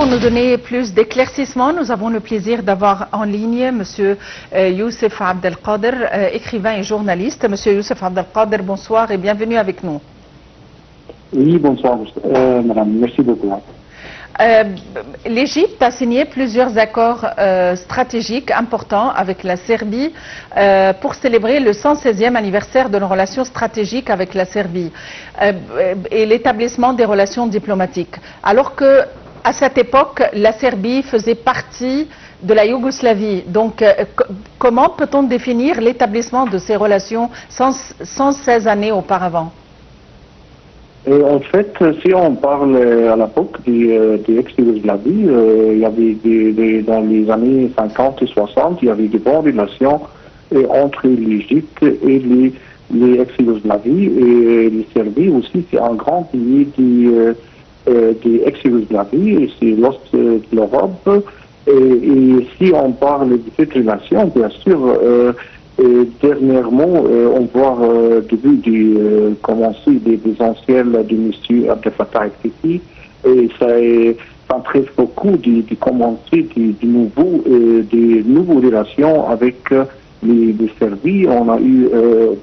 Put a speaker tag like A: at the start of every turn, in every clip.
A: nous donner plus d'éclaircissements, nous avons le plaisir d'avoir en ligne M. Youssef Abdelkader, écrivain et journaliste. M. Youssef Abdelkader, bonsoir et bienvenue avec nous.
B: Oui, bonsoir, madame. Merci beaucoup.
A: L'Égypte a signé plusieurs accords stratégiques importants avec la Serbie pour célébrer le 116e anniversaire de nos relations stratégiques avec la Serbie et l'établissement des relations diplomatiques. Alors que, à cette époque, la Serbie faisait partie de la Yougoslavie. Donc, comment peut-on définir l'établissement de ces relations 116 années auparavant?
B: En fait, si on parle à l'époque des ex-Yougoslavie, il y avait dans les années 50 et 60, il y avait de bonnes relations entre l'Égypte et les ex-Yougoslavie. Et la Serbie aussi, c'est un grand pays des ex-Yougoslavie, et c'est l'Ouest de l'Europe. Et si on parle de cette relation, bien sûr, dernièrement, on voit début de commencer des anciennes de M. Abdel Fattah el-Sisi, et ça s'intéresse beaucoup de commencer des nouvelles relations avec les Serbies. On a eu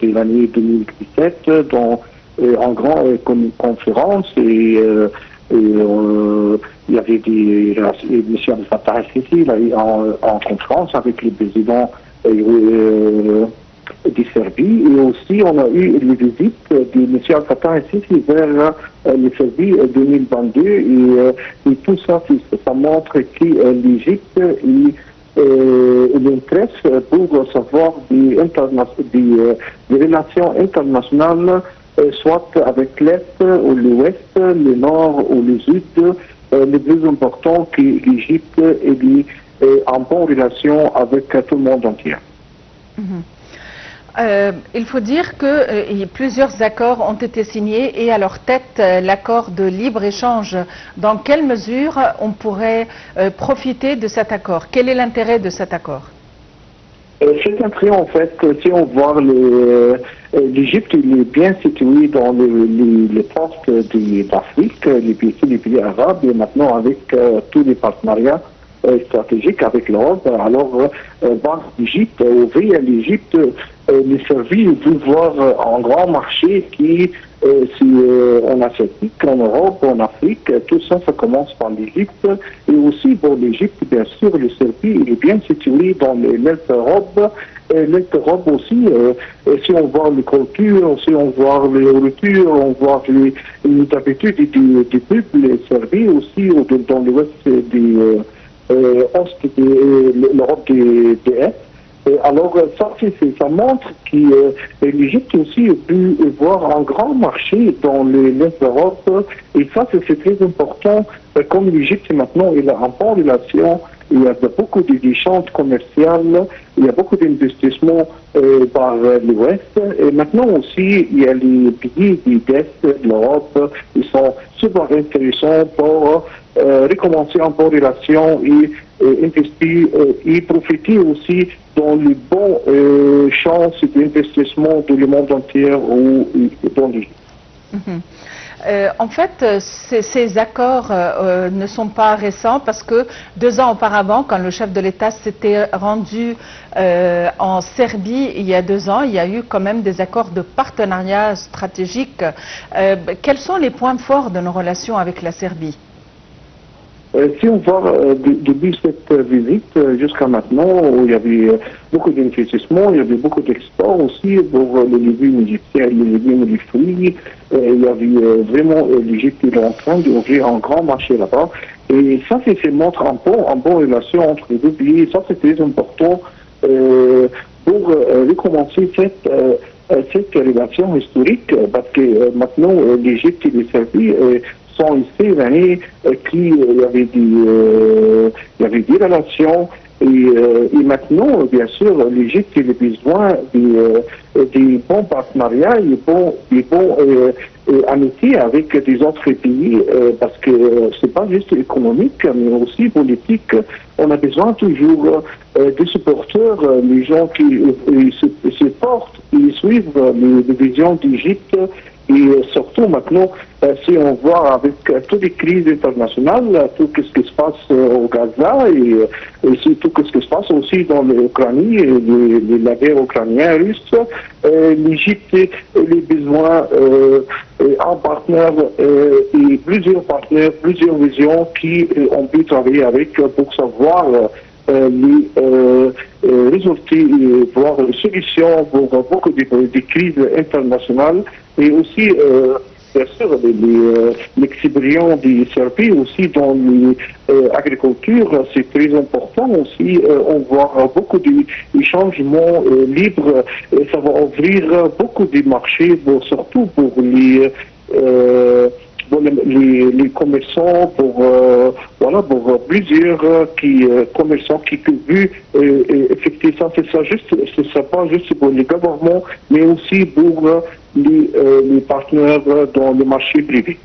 B: de l'année 2017 dans en grande conférence et il y avait M. Abdel Fattah el-Sisi en conférence avec le président de Serbie, et aussi on a eu les visites de M. Al-Fattah el-Sisi vers la Serbie 2022, et tout ça, ça montre que l'Égypte l'intéresse pour savoir des relations internationales, soit avec l'Est ou l'Ouest, le Nord ou le Sud. Le plus important que l'Égypte est en bonne relation avec tout le monde entier.
A: Il faut dire que plusieurs accords ont été signés et à leur tête l'accord de libre-échange. Dans quelle mesure on pourrait profiter de cet accord? Quel est l'intérêt de cet accord?
B: C'est intérêt en fait, si on voit l'Égypte, il est bien situé dans les postes d'Afrique, les pays arabes, et maintenant avec tous les partenariats stratégique avec l'Europe. Alors, dans l'Égypte, ouvrir l'Égypte, les services veulent voir un grand marché qui, en Asiatique, en Europe, en Afrique, tout ça, ça commence par l'Égypte. Et aussi, pour l'Égypte, bien sûr, le service est bien situé dans l'Est Europe. L'Est Europe aussi, si on voit les cultures, si on voit les nourritures, on voit les habitudes du peuple serbi aussi dans l'Ouest de l'Europe de l'Est. Alors ça montre que l'Égypte aussi peut avoir un grand marché dans l'Est d'Europe, et ça c'est très important. Comme l'Égypte maintenant il a un bon relation, il y a beaucoup d'échanges commerciaux, il y a beaucoup d'investissements par l'Ouest, et maintenant aussi il y a les pays de l'Est de l'Europe, ils sont super intéressants pour recommencer en bonne relation et investir et profiter aussi dans les bonnes chances d'investissement de le monde entier ou dans l'Égypte.
A: En fait, ces accords ne sont pas récents parce que 2 ans auparavant, quand le chef de l'État s'était rendu en Serbie il y a 2 ans, il y a eu quand même des accords de partenariat stratégique. Quels sont les points forts de nos relations avec la Serbie?
B: Si on voit depuis cette visite jusqu'à maintenant, il y avait beaucoup d'investissements, il y avait beaucoup d'exports aussi pour les légumes égyptiens, les légumes et les fruits. Il y avait vraiment l'Égypte est en train d'ouvrir un grand marché là-bas. Et ça, ça montre un bon relation entre les deux pays. Ça, c'est très important pour recommencer cette relation historique, parce que maintenant, l'Égypte et les Serbie sont ici l'année qu'il y avait des relations, et maintenant, bien sûr, l'Égypte a besoin des bons partenariats et des bons amitiés avec des autres pays, parce que c'est pas juste économique, mais aussi politique. On a besoin toujours des supporters, les gens qui se portent et suivent les visions d'Égypte Et surtout maintenant, si on voit avec toutes les crises internationales, tout ce qui se passe au Gaza et surtout ce qui se passe aussi dans l'Ukraine, la guerre ukrainienne-russe, l'Égypte et les besoins en partenaire et plusieurs partenaires, plusieurs visions qui ont pu travailler avec pour savoir les résultats et voir les solutions pour beaucoup de crises internationales et aussi bien sûr l'exhibition des services aussi dans l'agriculture, c'est très important aussi. On voit beaucoup de changements libres et ça va ouvrir beaucoup de marchés, surtout pour les commerçants, pour plusieurs commerçants qui peuvent vu effectivement c'est pas juste pour les gouvernements, mais aussi pour les partenaires dans le marché privé.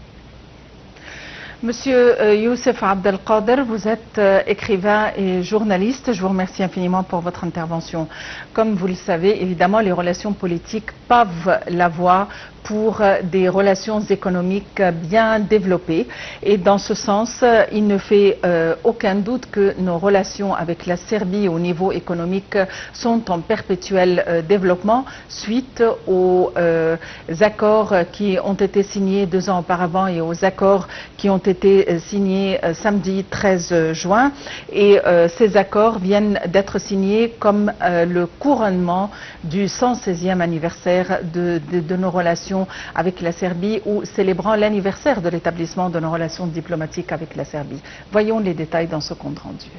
A: Monsieur Youssef Abdelkader, vous êtes écrivain et journaliste. Je vous remercie infiniment pour votre intervention. Comme vous le savez, évidemment, les relations politiques pavent la voie pour des relations économiques bien développées. Et dans ce sens, il ne fait aucun doute que nos relations avec la Serbie au niveau économique sont en perpétuel développement suite aux accords qui ont été signés 2 ans auparavant et aux accords qui ont été signés samedi 13 juin. Et ces accords viennent d'être signés comme le couronnement du 116e anniversaire de nos relations avec la Serbie ou célébrant l'anniversaire de l'établissement de nos relations diplomatiques avec la Serbie. Voyons les détails dans ce compte rendu.